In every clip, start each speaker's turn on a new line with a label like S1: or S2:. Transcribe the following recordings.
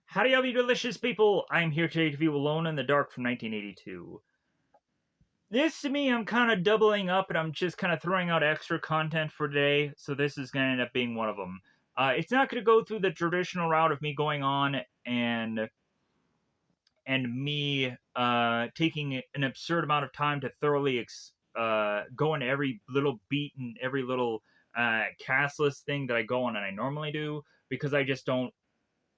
S1: Howdy, all you delicious people! I'm here today to view Alone in the Dark from 1982. This, to me, I'm kind of doubling up and I'm just kind of throwing out extra content for today, so this is going to end up being one of them. It's not going to go through the traditional route of me going on and me taking an absurd amount of time to thoroughly go into every little beat and every little cast list thing that I go on and I normally do, because I just don't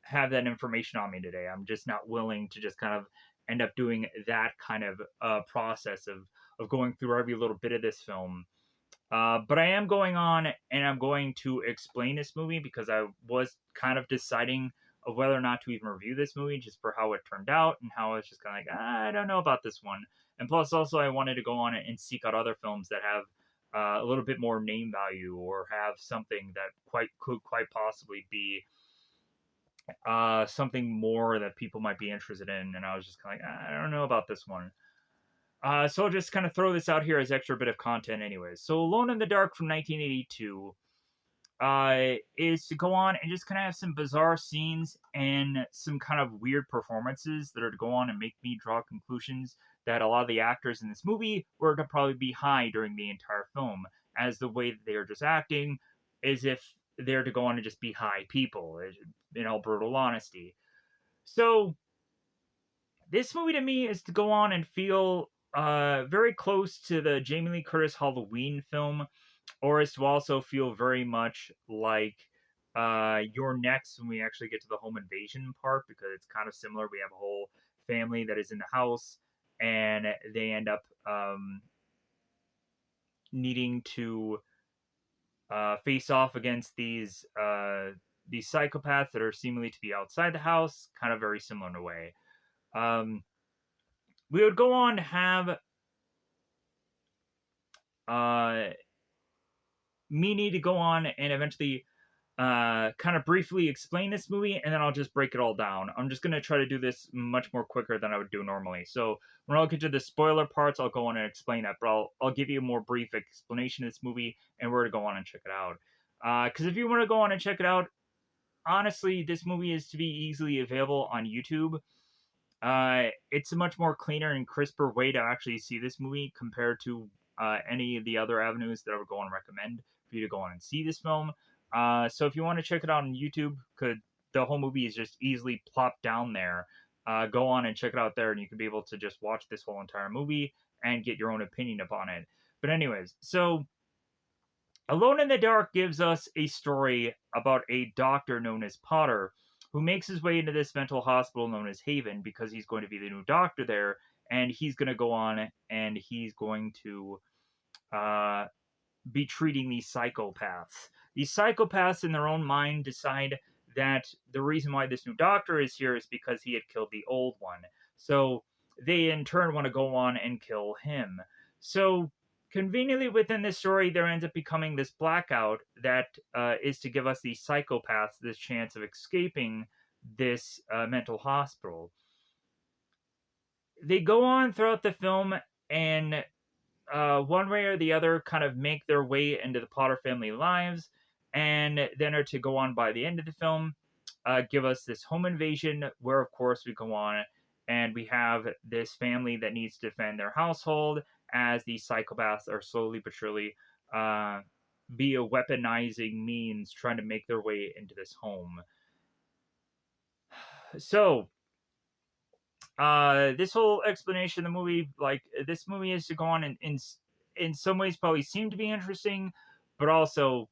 S1: have that information on me today. I'm just not willing to just kind of end up doing that kind of process of going through every little bit of this film. But I am going on and I'm going to explain this movie because I was kind of deciding of whether or not to even review this movie just for how it turned out and how it's just kind of like, I don't know about this one. And plus, also, I wanted to go on and seek out other films that have a little bit more name value or have something that could quite possibly be something more that people might be interested in, and I was just kind of like, I don't know about this one. So I'll just kind of throw this out here as extra bit of content, anyways. So Alone in the Dark from 1982 is to go on and just kind of have some bizarre scenes and some kind of weird performances that are to go on and make me draw conclusions that a lot of the actors in this movie were to probably be high during the entire film, as the way that they are just acting is if they're to go on and just be high people, in all brutal honesty. So this movie to me is to go on and feel very close to the Jamie Lee Curtis Halloween film, or is to also feel very much like You're Next when we actually get to the home invasion part, because it's kind of similar. We have a whole family that is in the house, and they end up needing to face off against these psychopaths that are seemingly to be outside the house, kind of very similar in a way. Um, we would go on to have uh, me need to go on and eventually kind of briefly explain this movie, and then I'll just break it all down. I'm just going to try to do this much more quicker than I would do normally. So when I'll get to the spoiler parts, I'll go on and explain that, but I'll give you a more brief explanation of this movie and where to go on and check it out. Because if you want to go on and check it out, honestly, this movie is to be easily available on YouTube. It's a much more cleaner and crisper way to actually see this movie compared to any of the other avenues that I would go and recommend for you to go on and see this film. So if you want to check it out on YouTube, the whole movie is just easily plopped down there. Go on and check it out there, and you can be able to just watch this whole entire movie and get your own opinion upon it. But anyways, so Alone in the Dark gives us a story about a doctor known as Potter who makes his way into this mental hospital known as Haven because he's going to be the new doctor there, and he's going to go on and he's going to uh, be treating these psychopaths. These psychopaths, in their own mind, decide that the reason why this new doctor is here is because he had killed the old one. So they, in turn, want to go on and kill him. So conveniently within this story, there ends up becoming this blackout that is to give us these psychopaths this chance of escaping this mental hospital. They go on throughout the film and one way or the other kind of make their way into the Potter family lives, and then are to go on by the end of the film, give us this home invasion where, of course, we go on and we have this family that needs to defend their household as these psychopaths are slowly but surely via weaponizing means trying to make their way into this home. So this whole explanation of the movie, like this movie is to go on and in some ways probably seem to be interesting, but also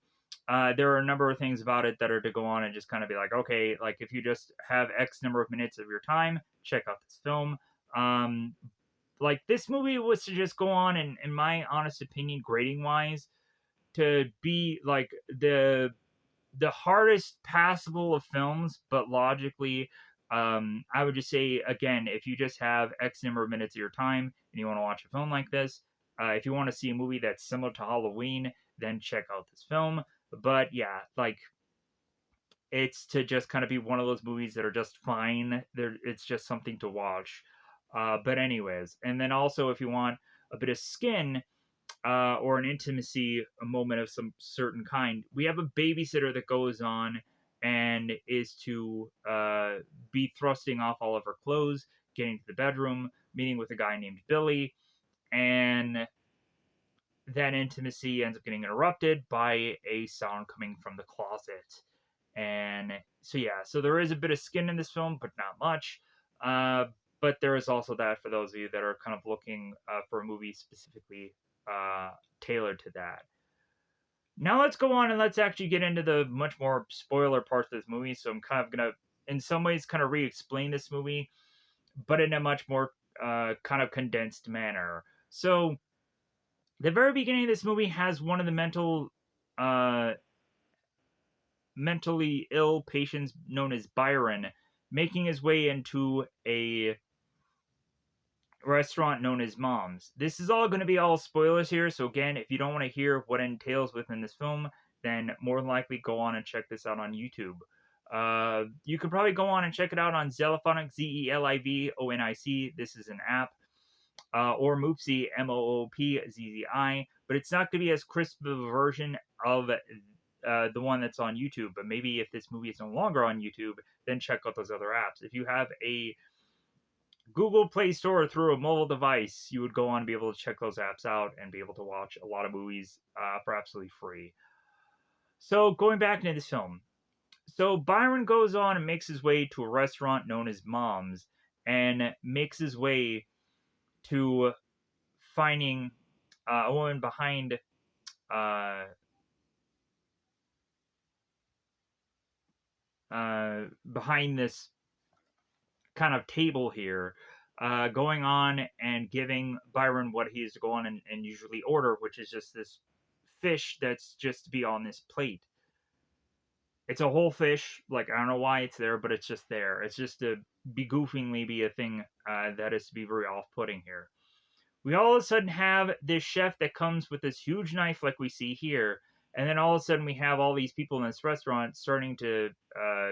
S1: there are a number of things about it that are to go on and just kind of be like, okay, like if you just have X number of minutes of your time, check out this film. Um, like this movie was to just go on and, in my honest opinion, grading wise, to be like the hardest passable of films, but logically, I would just say again, if you just have X number of minutes of your time and you want to watch a film like this, if you want to see a movie that's similar to Halloween, then check out this film. But yeah, like it's to just kind of be one of those movies that are just fine. It's just something to watch. But anyways, and then also if you want a bit of skin, or an intimacy, a moment of some certain kind, we have a babysitter that goes on and is to be thrusting off all of her clothes, getting to the bedroom, meeting with a guy named Billy, and that intimacy ends up getting interrupted by a sound coming from the closet. And so, yeah, so there is a bit of skin in this film, but not much. Uh, but there is also that for those of you that are kind of looking for a movie specifically tailored to that. Now let's go on and let's actually get into the much more spoiler parts of this movie. So I'm kind of gonna, in some ways, kind of re-explain this movie, but in a much more kind of condensed manner. So the very beginning of this movie has one of the uh, mentally ill patients known as Byron making his way into a restaurant known as Mom's. This is all going to be all spoilers here, so again, if you don't want to hear what entails within this film, then more than likely go on and check this out on YouTube. You could probably go on and check it out on Zelifonic, Zelivonic. This is an app. Or Moopzy, Moopzzi, but it's not going to be as crisp of a version of the one that's on YouTube. But maybe if this movie is no longer on YouTube, then check out those other apps. If you have a Google Play Store through a mobile device, you would go on and be able to check those apps out and be able to watch a lot of movies for absolutely free. So going back into this film. So Byron goes on and makes his way to a restaurant known as Mom's and makes his way to finding a woman uh, behind this kind of table here, going on and giving Byron what he's to go on and usually order, which is just this fish that's just to be on this plate. It's a whole fish. Like, I don't know why it's there, but it's just there. It's just to be goofingly be a thing that is to be very off-putting here. We all of a sudden have this chef that comes with this huge knife like we see here, and then all of a sudden we have all these people in this restaurant starting to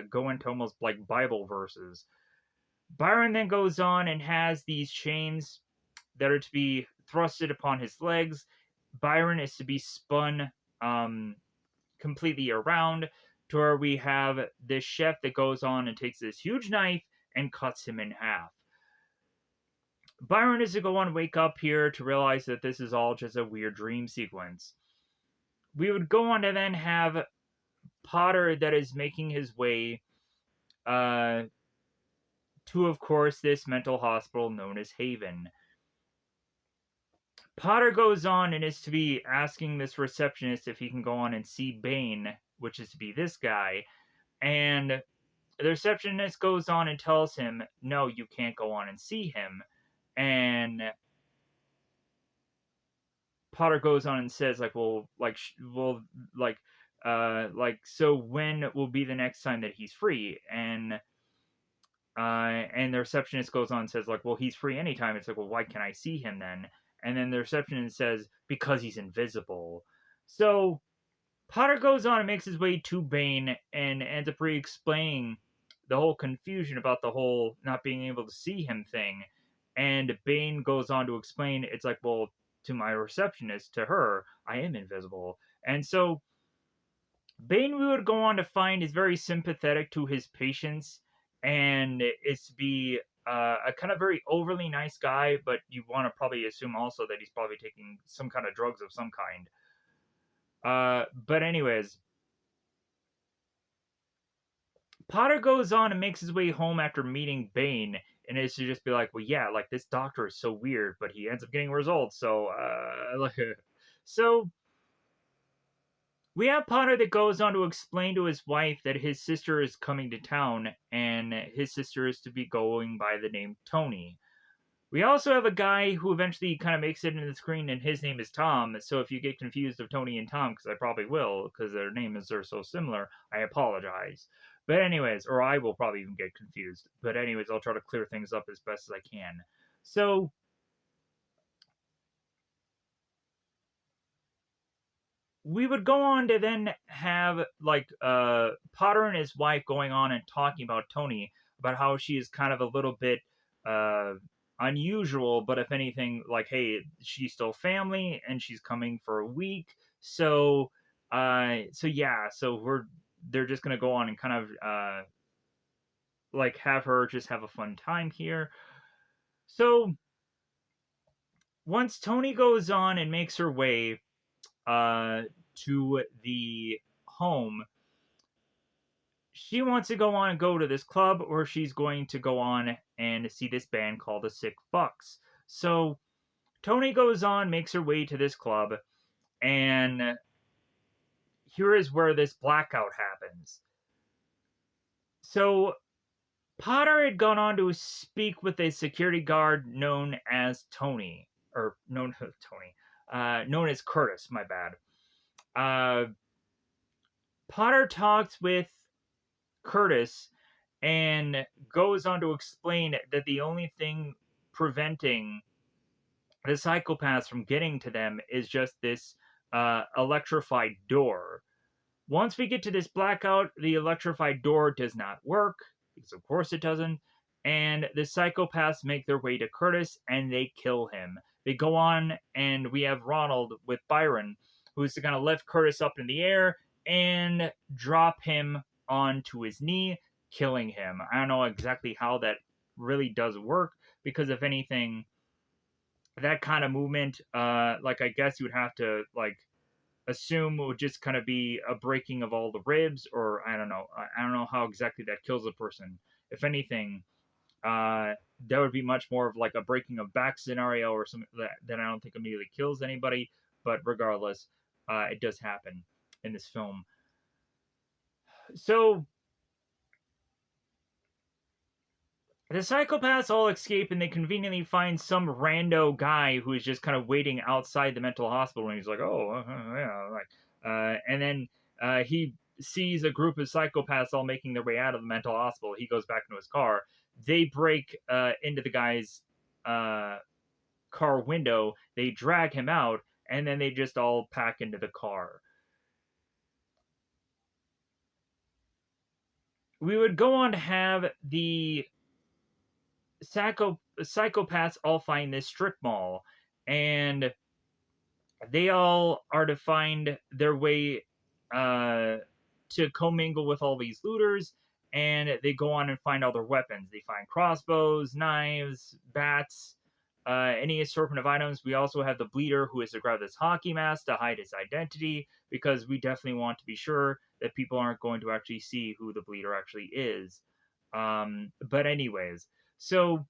S1: go into almost like Bible verses. Byron then goes on and has these chains that are to be thrusted upon his legs. Byron is to be spun completely around to where we have this chef that goes on and takes this huge knife and cuts him in half. Byron is to go on and wake up here to realize that this is all just a weird dream sequence. We would go on to then have Potter that is making his way to, of course, this mental hospital known as Haven. Potter goes on and is to be asking this receptionist if he can go on and see Bane, which is to be this guy, and the receptionist goes on and tells him, no, you can't go on and see him, and Potter goes on and says, like, so when will be the next time that he's free? And the receptionist goes on and says, like, well, he's free anytime. It's like, well, why can't I see him then? And then the receptionist says, because he's invisible. So Potter goes on and makes his way to Bane and ends up re-explaining the whole confusion about the whole not being able to see him thing. And Bane goes on to explain, it's like, well, to my receptionist, to her, I am invisible. And so Bane, we would go on to find, is very sympathetic to his patients and is to be a kind of very overly nice guy, but you want to probably assume also that he's probably taking some kind of drugs of some kind. But anyways, Potter goes on and makes his way home after meeting Bane, and is to just be like, well, yeah, like this doctor is so weird, but he ends up getting results. So, so we have Potter that goes on to explain to his wife that his sister is coming to town, and his sister is to be going by the name Tony. We also have a guy who eventually kind of makes it into the screen, and his name is Tom. So if you get confused of Tony and Tom, because I probably will, because their names are so similar, I apologize. But anyways, or I will probably even get confused. But anyways, I'll try to clear things up as best as I can. So we would go on to then have like Potter and his wife going on and talking about Tony, about how she is kind of a little bit uh, unusual, but if anything, like, hey, she's still family and she's coming for a week, so yeah, so they're just gonna go on and kind of like have her just have a fun time here. So once Tony goes on and makes her way to the home, she wants to go on and go to this club, or she's going to go on and see this band called the Sick Fucks. So Tony goes on, makes her way to this club, and here is where this blackout happens. So Potter had gone on to speak with a security guard known as Tony, or known as Tony, known as Curtis. My bad. Potter talks with Curtis and goes on to explain that the only thing preventing the psychopaths from getting to them is just this electrified door. Once we get to this blackout, the electrified door does not work, because of course it doesn't, and the psychopaths make their way to Curtis and they kill him. They go on, and we have Ronald with Byron, who's going to lift Curtis up in the air and drop him onto his knee, killing him. I don't know exactly how that really does work, because if anything, that kind of movement, like I guess you would have to like assume it would just kind of be a breaking of all the ribs, or I don't know. I don't know how exactly that kills a person. If anything, that would be much more of like a breaking of back scenario or something that I don't think immediately kills anybody. But regardless, it does happen in this film. So the psychopaths all escape, and they conveniently find some rando guy who is just kind of waiting outside the mental hospital, and he's like, "Oh, yeah," like, and then he sees a group of psychopaths all making their way out of the mental hospital. He goes back into his car. They break into the guy's car window. They drag him out, and then they just all pack into the car. We would go on to have the psychopaths all find this strip mall, and they all are to find their way to commingle with all these looters, and they go on and find all their weapons. They find crossbows, knives, bats, any assortment of items. We also have the Bleeder, who is to grab this hockey mask to hide his identity, because we definitely want to be sure that people aren't going to actually see who the Bleeder actually is. But anyways, so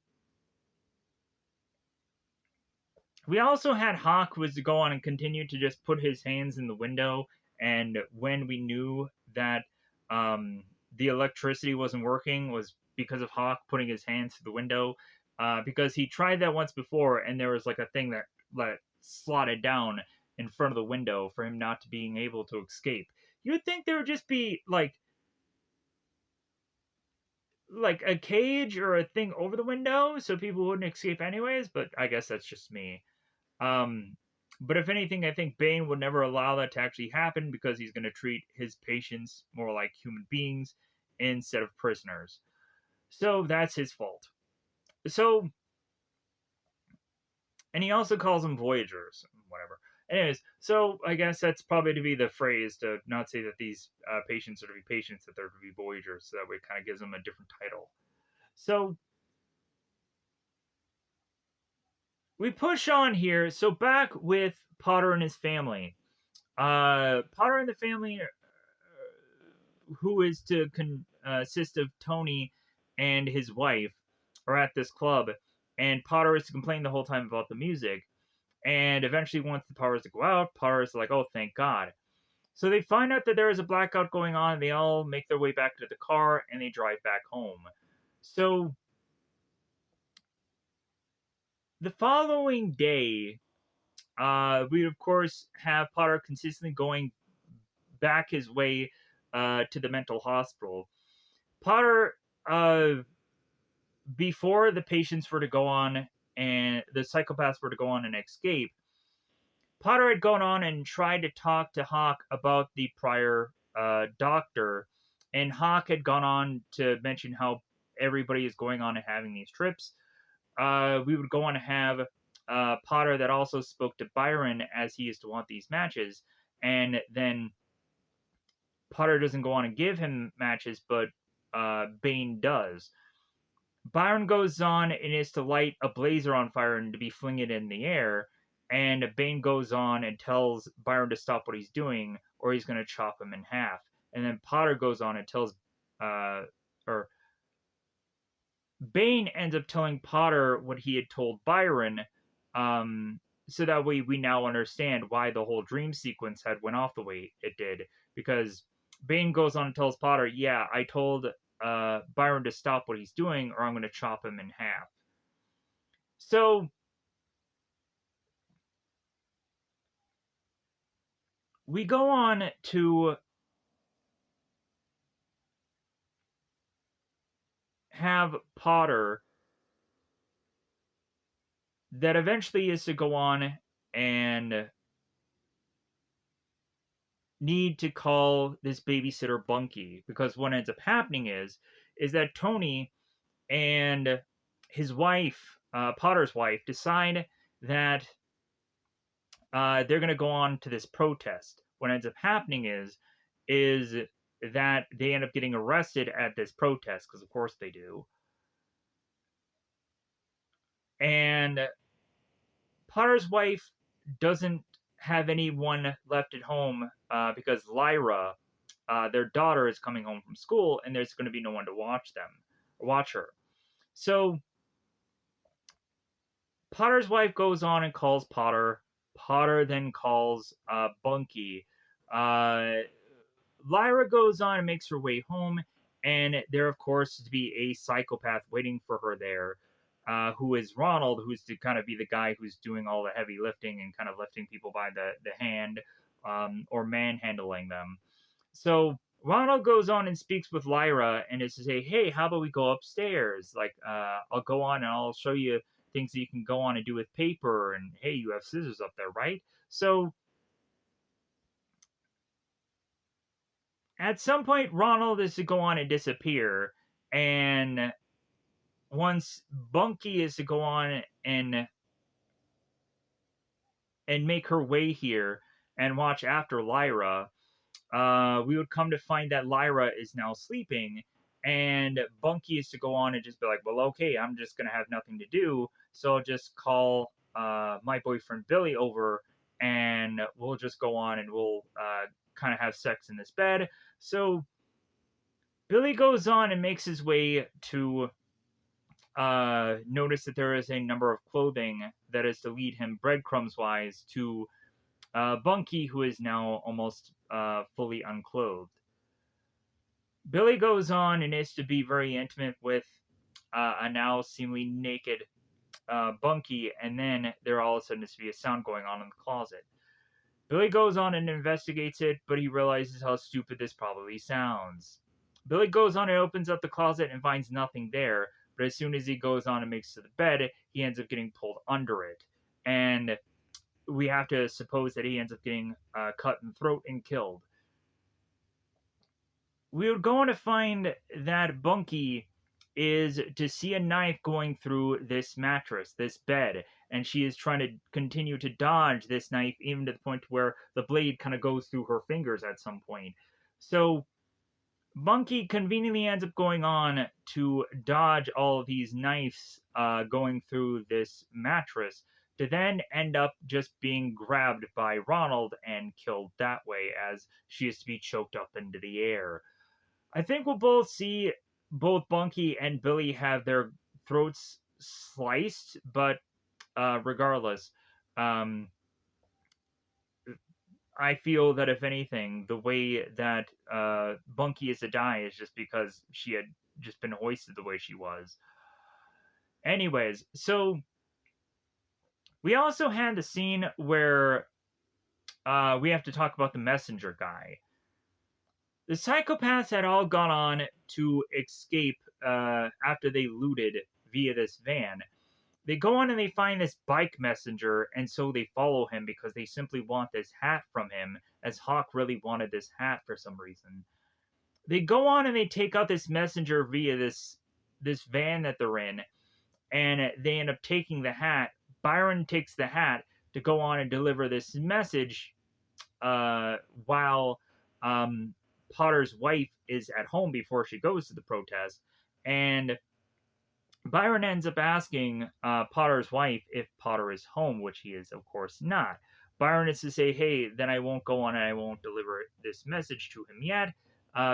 S1: we also had Hawk was to go on and continue to just put his hands in the window, and when we knew that the electricity wasn't working was because of Hawk putting his hands through the window, because he tried that once before, and there was like a thing that slotted down in front of the window for him not to being able to escape. You'd think there would just be like a cage or a thing over the window so people wouldn't escape anyways, but I guess that's just me. Um, but if anything, I think Bane would never allow that to actually happen, because he's going to treat his patients more like human beings instead of prisoners. So that's his fault. So, and he also calls them Voyagers, whatever. Anyways, so I guess that's probably to be the phrase to not say that these patients are to be patients, that they're to be Voyagers, so that way it kind of gives them a different title. So we push on here. So back with Potter and his family. Potter and the family, who is to consist of Tony and his wife, are at this club, and Potter is to complain the whole time about the music. And eventually, once the power is to go out, Potter is like, "Oh, thank God." So they find out that there is a blackout going on. They all make their way back to the car, and they drive back home. So the following day, we of course have Potter consistently going back his way to the mental hospital. Potter, before the patients were to go on and the psychopaths were to go on and escape, Potter had gone on and tried to talk to Hawk about the prior doctor, and Hawk had gone on to mention how everybody is going on and having these trips. We would go on to have Potter that also spoke to Byron, as he used to want these matches, and then Potter doesn't go on and give him matches, but Bane does. Byron goes on and is to light a blazer on fire and to be flinging it in the air. And Bane goes on and tells Byron to stop what he's doing, or he's going to chop him in half. And then Potter goes on and tells, or Bane ends up telling Potter what he had told Byron, so that way we now understand why the whole dream sequence had went off the way it did. Because Bane goes on and tells Potter, yeah, I told Byron to stop what he's doing, or I'm going to chop him in half. So we go on to have Potter that eventually is to go on and need to call this babysitter Bunky, because what ends up happening is that Tony and his wife, Potter's wife, decide that they're going to go on to this protest. What ends up happening is that they end up getting arrested at this protest, because of course they do. And Potter's wife doesn't have anyone left at home because Lyra, their daughter, is coming home from school, and there's going to be no one to watch her. So Potter's wife goes on and calls Potter. Potter then calls Bunky. Lyra goes on and makes her way home, and there, of course, to be a psychopath waiting for her there, who is Ronald, who's to kind of be the guy who's doing all the heavy lifting and kind of lifting people by the hand, or manhandling them. So Ronald goes on and speaks with Lyra and is to say, hey, how about we go upstairs? Like, I'll go on and I'll show you things that you can go on and do with paper, and hey, you have scissors up there, right? So at some point, Ronald is to go on and disappear, and once Bunky is to go on and make her way here and watch after Lyra, we would come to find that Lyra is now sleeping, and Bunky is to go on and just be like, well, okay, I'm just going to have nothing to do, so I'll just call my boyfriend Billy over, and we'll just go on and we'll kind of have sex in this bed. So Billy goes on and makes his way to notice that there is a number of clothing that is to lead him breadcrumbs-wise to Bunky, who is now almost fully unclothed. Billy goes on and is to be very intimate with a now seemingly naked Bunky, and then there all of a sudden is to be a sound going on in the closet. Billy goes on and investigates it, but he realizes how stupid this probably sounds. Billy goes on and opens up the closet and finds nothing there, but as soon as he goes on and makes it to the bed, he ends up getting pulled under it. And we have to suppose that he ends up getting cut in the throat and killed. We would go on to find that Bunky is to see a knife going through this mattress, this bed, and she is trying to continue to dodge this knife, even to the point where the blade kind of goes through her fingers at some point. So Bunky conveniently ends up going on to dodge all of these knives going through this mattress, to then end up just being grabbed by Ronald and killed that way, as she is to be choked up into the air. I think we'll both see both Bunky and Billy have their throats sliced, but regardless, I feel that if anything, the way that Bunky is to die is just because she had just been hoisted the way she was. Anyways, so we also had the scene where we have to talk about the messenger guy. The psychopaths had all gone on to escape after they looted via this van. They go on and they find this bike messenger, and so they follow him because they simply want this hat from him, as Hawk really wanted this hat for some reason. They go on and they take out this messenger via this van that they're in, and they end up taking the hat. Byron takes the hat to go on and deliver this message while Potter's wife is at home before she goes to the protest, and Byron ends up asking Potter's wife if Potter is home, which he is, of course, not. Byron is to say, hey, then I won't go on and I won't deliver this message to him yet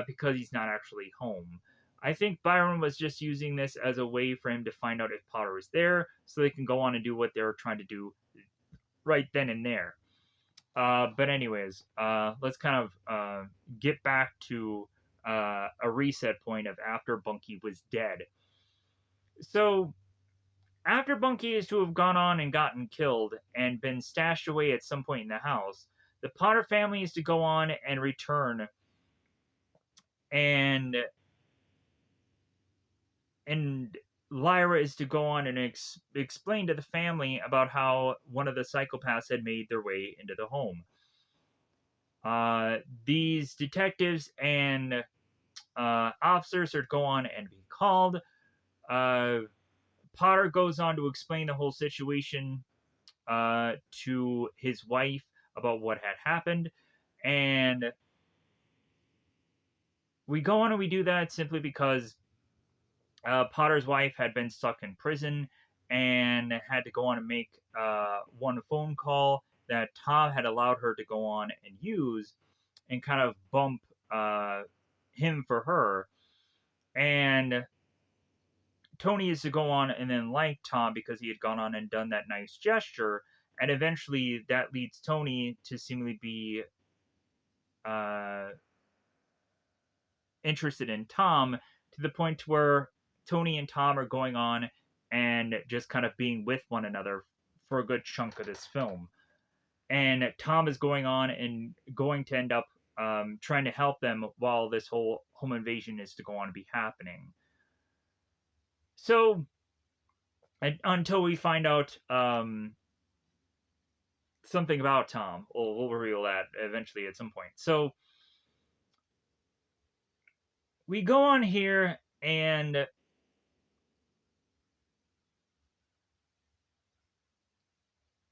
S1: because he's not actually home. I think Byron was just using this as a way for him to find out if Potter is there so they can go on and do what they're trying to do right then and there. But anyways, let's kind of get back to a reset point of after Bunky was dead. So after Bunky is to have gone on and gotten killed and been stashed away at some point in the house, the Potter family is to go on and return and Lyra is to go on and explain to the family about how one of the psychopaths had made their way into the home. These detectives and officers are to go on and be called. Potter goes on to explain the whole situation to his wife about what had happened, and we go on and we do that simply because Potter's wife had been stuck in prison and had to go on and make one phone call that Tom had allowed her to go on and use and kind of bump him for her. And Tony is to go on and then like Tom because he had gone on and done that nice gesture. And eventually that leads Tony to seemingly be interested in Tom to the point where Tony and Tom are going on and just kind of being with one another for a good chunk of this film. And Tom is going on and going to end up trying to help them while this whole home invasion is to go on and be happening. So, until we find out something about Tom, we'll reveal that eventually at some point. So, we go on here and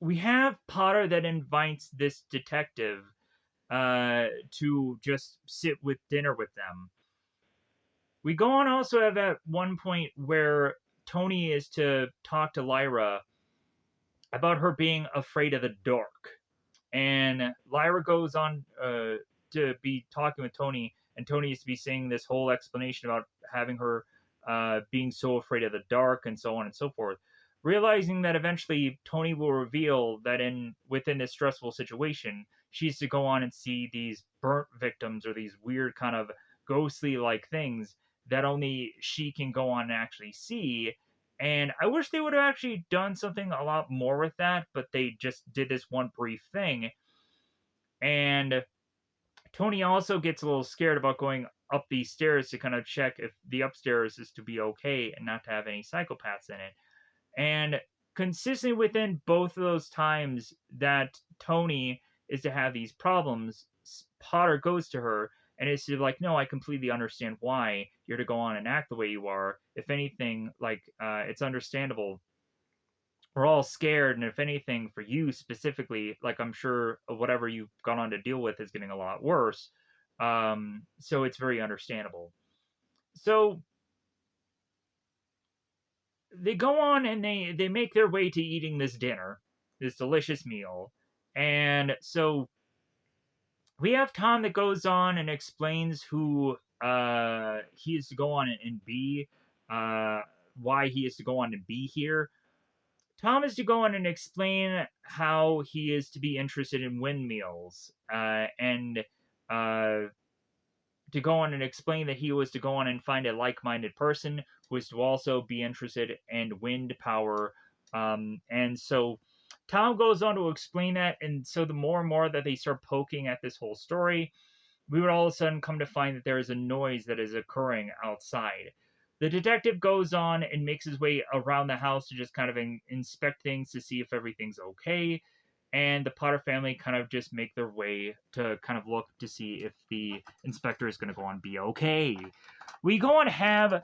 S1: we have Potter that invites this detective to just sit with dinner with them. We go on also have at one point where Tony is to talk to Lyra about her being afraid of the dark. And Lyra goes on to be talking with Tony, and Tony is to be saying this whole explanation about having her being so afraid of the dark and so on and so forth. Realizing that eventually Tony will reveal that within this stressful situation, she's to go on and see these burnt victims or these weird kind of ghostly like things that only she can go on and actually see. And I wish they would have actually done something a lot more with that, but they just did this one brief thing. And Tony also gets a little scared about going up these stairs to kind of check if the upstairs is to be okay and not to have any psychopaths in it. And consistently within both of those times that Tony is to have these problems, Potter goes to her and is like, no, I completely understand why you're to go on and act the way you are. If anything, like, it's understandable. We're all scared, and if anything, for you specifically, like, I'm sure whatever you've gone on to deal with is getting a lot worse. So it's very understandable. So they go on and they make their way to eating this dinner, this delicious meal. And so we have Tom that goes on and explains who he is to go on and be, why he is to go on and be here. Tom is to go on and explain how he is to be interested in windmills, and to go on and explain that he was to go on and find a like-minded person who was to also be interested in wind power. And so Tom goes on to explain that, and so the more and more that they start poking at this whole story, we would all of a sudden come to find that there is a noise that is occurring outside. The detective goes on and makes his way around the house to just kind of inspect things to see if everything's okay. And the Potter family kind of just make their way to kind of look to see if the inspector is going to go on and be okay. We go and have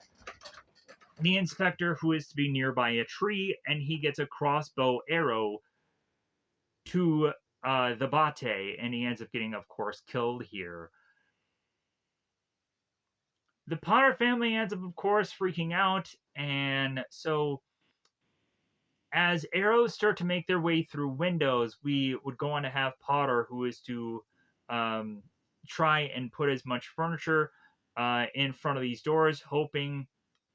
S1: the inspector who is to be nearby a tree, and he gets a crossbow arrow to the bate, and he ends up getting, of course, killed here. The Potter family ends up, of course, freaking out, and so as arrows start to make their way through windows, we would go on to have Potter, who is to um, try and put as much furniture in front of these doors, hoping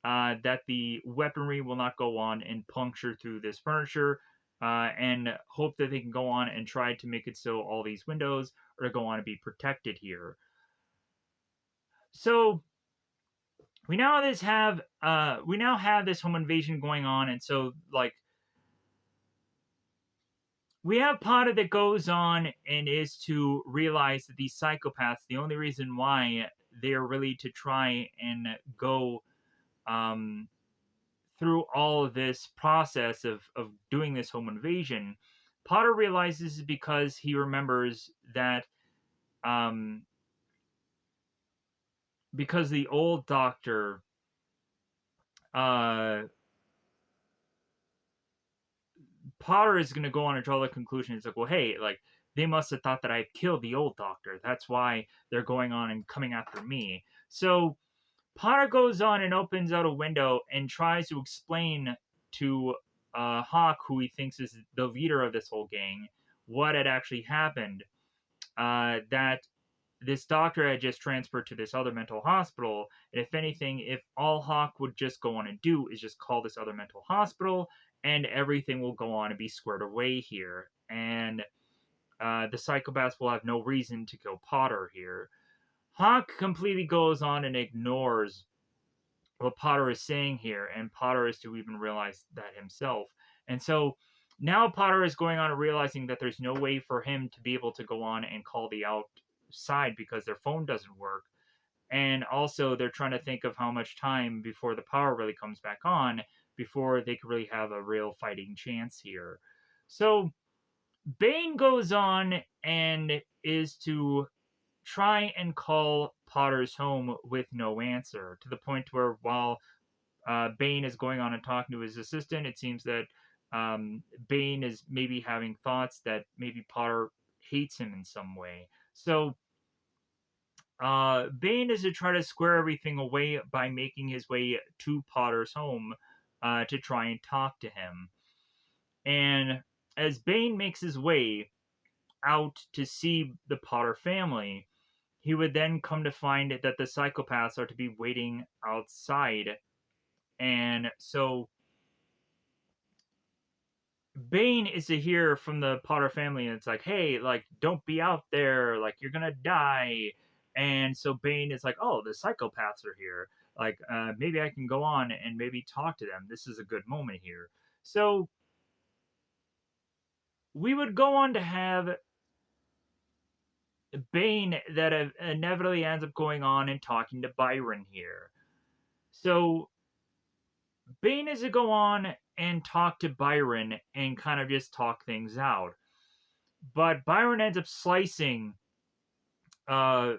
S1: that the weaponry will not go on and puncture through this furniture, and hope that they can go on and try to make it so all these windows are to go on to be protected here. So we now have this home invasion going on, and so like we have Potter that goes on and is to realize that these psychopaths, the only reason why they're really to try and go um, through all of this process of doing this home invasion, Potter realizes is because he remembers that um, because the old doctor uh, Potter is going to go on and draw the conclusion. It's like, well, hey, like they must have thought that I killed the old doctor. That's why they're going on and coming after me. So Potter goes on and opens out a window and tries to explain to Hawk, who he thinks is the leader of this whole gang, what had actually happened. That this doctor had just transferred to this other mental hospital. And if anything, if all Hawk would just go on and do is just call this other mental hospital, and everything will go on and be squared away here. And the psychopaths will have no reason to kill Potter here. Hawk completely goes on and ignores what Potter is saying here, and Potter is to even realize that himself. And so now Potter is going on and realizing that there's no way for him to be able to go on and call the outside because their phone doesn't work. And also, they're trying to think of how much time before the power really comes back on before they could really have a real fighting chance here. So Bane goes on and is to try and call Potter's home with no answer, to the point where while Bane is going on and talking to his assistant, it seems that Bane is maybe having thoughts that maybe Potter hates him in some way. So Bane is to try to square everything away by making his way to Potter's home to try and talk to him. And as Bane makes his way out to see the Potter family, he would then come to find that the psychopaths are to be waiting outside. And so Bane is to hear from the Potter family, and it's like, hey, like, don't be out there, like, you're gonna die. And so Bane is like, oh, the psychopaths are here. Like, maybe I can go on and maybe talk to them. This is a good moment here. So we would go on to have Bane that inevitably ends up going on and talking to Byron here. So Bane is to go on and talk to Byron and kind of just talk things out. But Byron ends up slicing uh,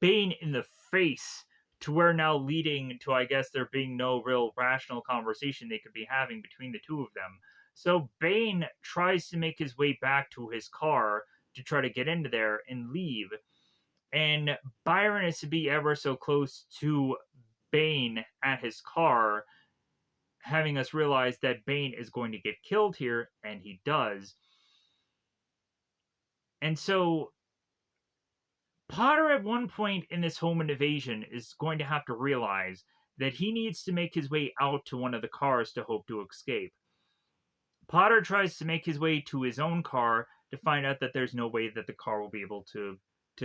S1: Bane in the face, to where now leading to, I guess, there being no real rational conversation they could be having between the two of them. So Bane tries to make his way back to his car to try to get into there and leave. And Byron is to be ever so close to Bane at his car, having us realize that Bane is going to get killed here, and he does. And so Potter, at one point in this home invasion, is going to have to realize that he needs to make his way out to one of the cars to hope to escape. Potter tries to make his way to his own car to find out that there's no way that the car will be able to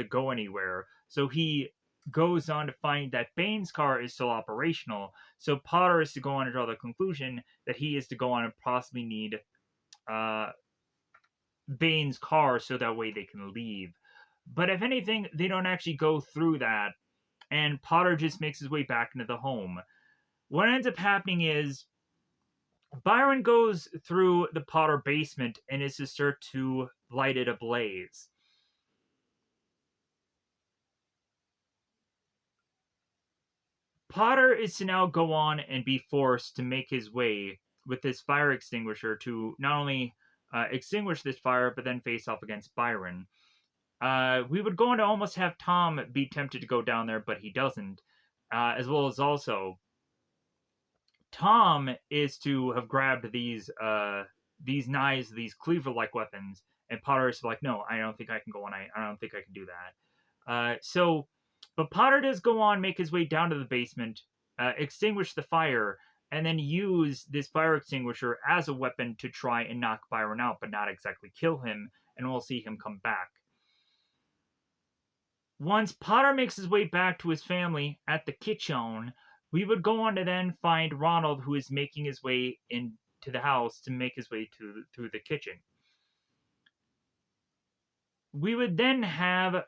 S1: go anywhere. So he goes on to find that Bane's car is still operational. So Potter is to go on and draw the conclusion that he is to go on and possibly need uh, Bane's car so that way they can leave. But if anything, they don't actually go through that, and Potter just makes his way back into the home. What ends up happening is Byron goes through the Potter basement and is to start to light it ablaze. Potter is to now go on and be forced to make his way with this fire extinguisher to not only extinguish this fire, but then face off against Byron. We would go on to almost have Tom be tempted to go down there, but he doesn't. As well as also, Tom is to have grabbed these knives, these cleaver-like weapons, and Potter is like, no, I don't think I can go on. I don't think I can do that. But Potter does go on, make his way down to the basement, extinguish the fire, and then use this fire extinguisher as a weapon to try and knock Byron out, but not exactly kill him, and we'll see him come back. Once Potter makes his way back to his family at the kitchen, we would go on to then find Ronald, who is making his way into the house to make his way through the kitchen. We would then have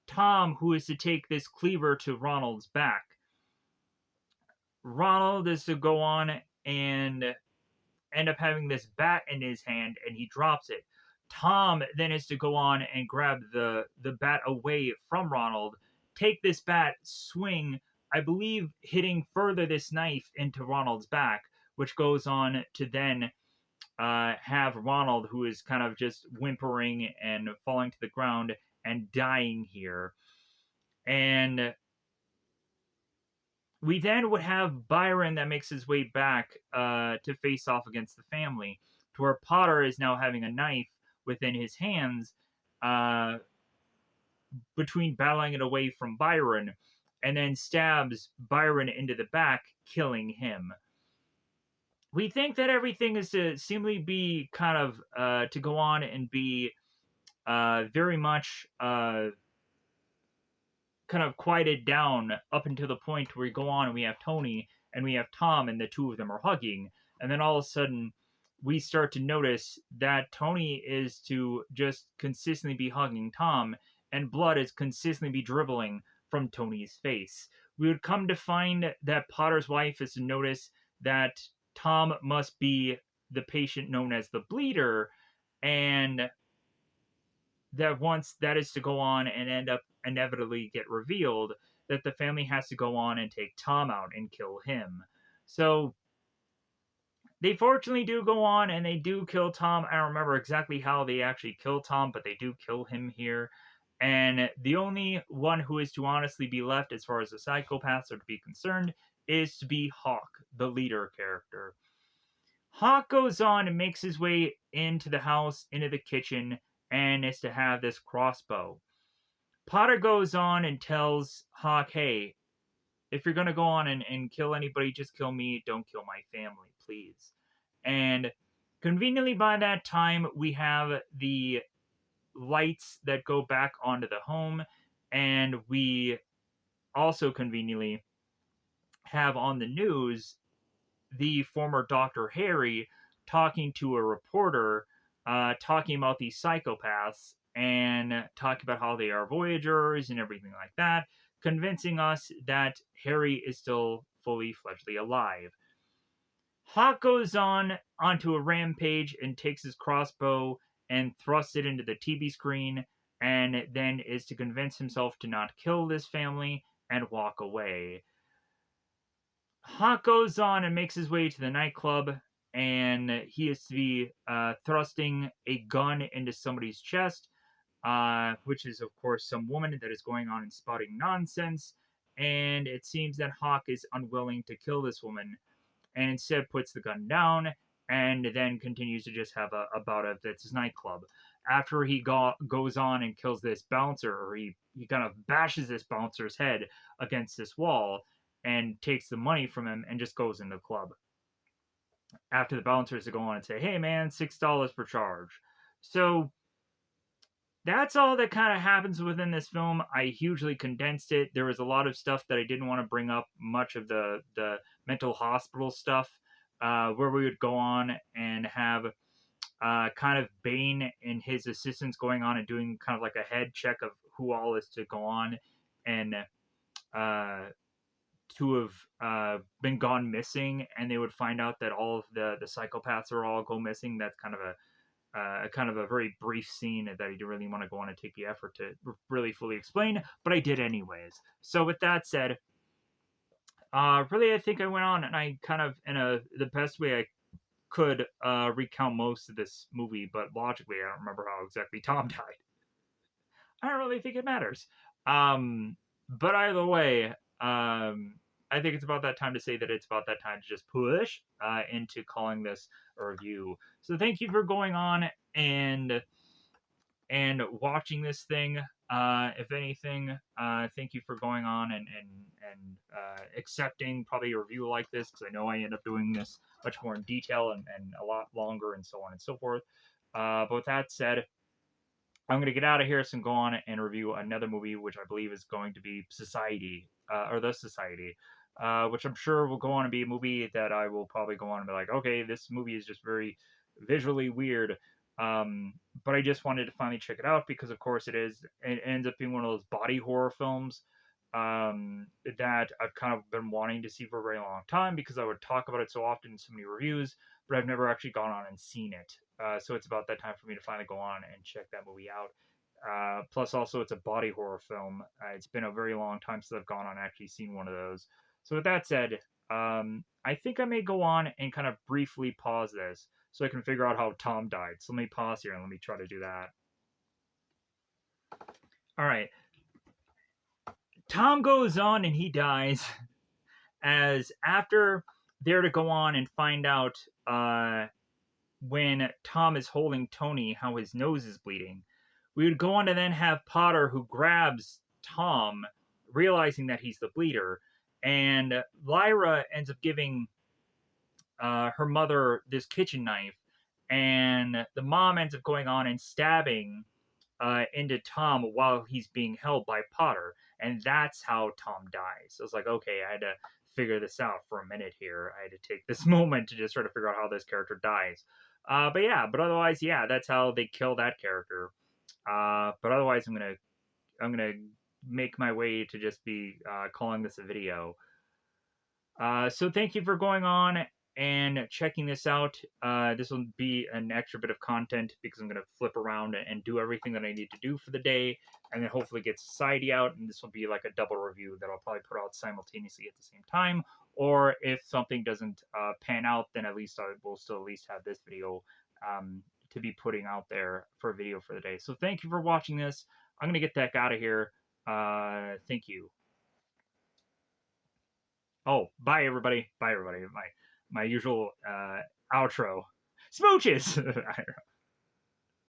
S1: Tom, who is to take this cleaver to Ronald's back. Ronald is to go on and end up having this bat in his hand, and he drops it. Tom then is to go on and grab the bat away from Ronald, take this bat, swing, I believe hitting further this knife into Ronald's back, which goes on to then have Ronald, who is kind of just whimpering and falling to the ground and dying here. And we then would have Byron that makes his way back to face off against the family, to where Potter is now having a knife within his hands between battling it away from Byron, and then stabs Byron into the back, killing him. We think that everything is to seemingly be kind of to go on and be very much kind of quieted down up until the point where we go on and we have Tony and we have Tom, and the two of them are hugging, and then all of a sudden we start to notice that Tony is to just consistently be hugging Tom, and blood is consistently be dribbling from Tony's face. We would come to find that Potter's wife is to notice that Tom must be the patient known as the Bleeder, and that once that is to go on and end up inevitably get revealed, that the family has to go on and take Tom out and kill him. So they fortunately do go on and they do kill Tom. I don't remember exactly how they actually kill Tom, but they do kill him here. And the only one who is to honestly be left, as far as the psychopaths are to be concerned, is to be Hawk, the leader character. Hawk goes on and makes his way into the house, into the kitchen, and is to have this crossbow. Potter goes on and tells Hawk, hey, if you're going to go on and kill anybody, just kill me. Don't kill my family, please. And conveniently by that time, we have the lights that go back onto the home, and we also conveniently have on the news the former Dr. Harry talking to a reporter, talking about these psychopaths and talking about how they are Voyagers and everything like that, convincing us that Harry is still fully fledgedly alive. Hawk goes on onto a rampage and takes his crossbow and thrusts it into the TV screen, and then is to convince himself to not kill this family and walk away. Hawk goes on and makes his way to the nightclub, and he is to be thrusting a gun into somebody's chest, which is, of course, some woman that is going on and spouting nonsense. And it seems that Hawk is unwilling to kill this woman, and instead puts the gun down, and then continues to just have a bout of this nightclub. After he goes on and kills this bouncer, or he kind of bashes this bouncer's head against this wall, and takes the money from him and just goes into the club. After the bouncers to go on and say, hey man, $6 per charge. So that's all that kind of happens within this film. I hugely condensed it. There was a lot of stuff that I didn't want to bring up, much of the mental hospital stuff, where we would go on and have kind of Bane and his assistants going on and doing kind of like a head check of who all is to go on and to have been gone missing, and they would find out that all of the psychopaths are all go missing. That's kind of a very brief scene that I didn't really want to go on and take the effort to really fully explain, but I did anyways. So with that said, really I think I went on and I kind of, in the best way I could recount most of this movie, but logically, I don't remember how exactly Tom died. I don't really think it matters. But either way, I think it's about that time to say that it's about that time to just push into calling this a review. So thank you for going on and watching this thing. If anything, thank you for going on and accepting probably a review like this, because I know I end up doing this much more in detail and a lot longer and so on and so forth. But with that said, I'm going to get out of here and go on and review another movie, which I believe is going to be Society, or The Society, which I'm sure will go on to be a movie that I will probably go on and be like, okay, this movie is just very visually weird. But I just wanted to finally check it out because, of course, it ends up being one of those body horror films that I've kind of been wanting to see for a very long time because I would talk about it so often in so many reviews, but I've never actually gone on and seen it. So it's about that time for me to finally go on and check that movie out. Plus, also, it's a body horror film. It's been a very long time since I've gone on and actually seen one of those. So with that said, I think I may go on and kind of briefly pause this so I can figure out how Tom died. So let me pause here and let me try to do that. All right. Tom goes on and he dies as after they're to go on and find out when Tom is holding Tony how his nose is bleeding. We would go on to then have Potter who grabs Tom, realizing that he's the bleeder, and Lyra ends up giving her mother this kitchen knife, and the mom ends up going on and stabbing into Tom while he's being held by Potter, and that's how Tom dies. So it's like, okay, I had to figure this out for a minute here. I had to take this moment to just sort of figure out how this character dies. But otherwise, yeah, that's how they kill that character. But otherwise, I'm gonna make my way to just be calling this a video. So thank you for going on and checking this out. This will be an extra bit of content because I'm going to flip around and do everything that I need to do for the day, and then hopefully get Society out, and this will be like a double review that I'll probably put out simultaneously at the same time. Or if something doesn't pan out, then at least I will still at least have this video to be putting out there for a video for the day. So thank you for watching this. I'm going to get the heck out of here. Thank you. Oh, bye everybody. Bye everybody. My usual outro. Smooches.